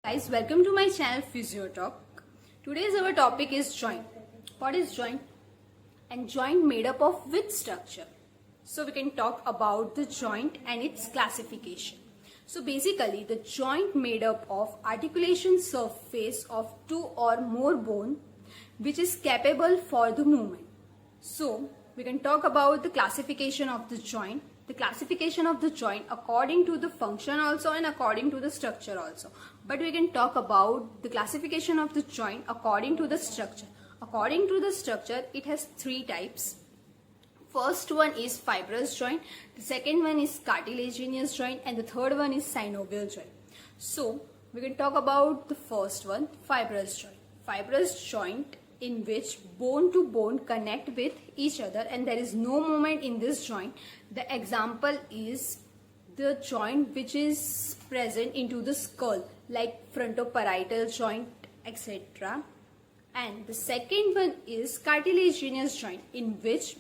Guys, welcome to my channel Physiotalk. Today's our topic is joint. What is joint? And joint made up of which structure? So we can talk about the joint and its classification. So basically the joint made up of articulation surface of two or more bone which is capable for the movement. So we can talk about the classification of the joint. The classification of the joint according to the function also and according to the structure also. But we can talk about the classification of the joint according to the structure. According to the structure, it has three types. First one is fibrous joint, the second one is cartilaginous joint, and the third one is synovial joint. So we can talk about the first one, fibrous joint. Fibrous joint in which bone to bone connect with each other and there is no movement in this joint. The example is the joint which is present into the skull like frontoparietal joint, etc. And the second one is cartilaginous joint in which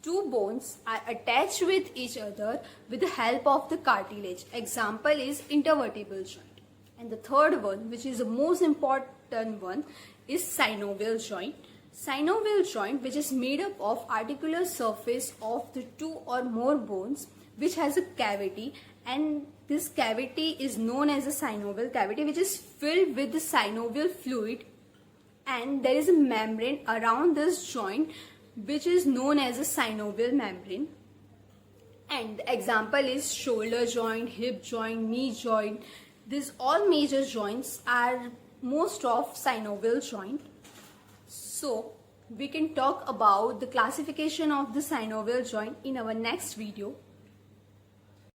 two bones are attached with each other with the help of the cartilage. Example is intervertebral joint. And the third one, which is the most important one, is synovial joint. Synovial joint, which is made up of articular surface of the two or more bones which has a cavity, and this cavity is known as a synovial cavity, which is filled with the synovial fluid, and there is a membrane around this joint which is known as a synovial membrane. And the example is shoulder joint, hip joint, knee joint. These all major joints are most of synovial joint. So we can talk about the classification of the synovial joint in our next video.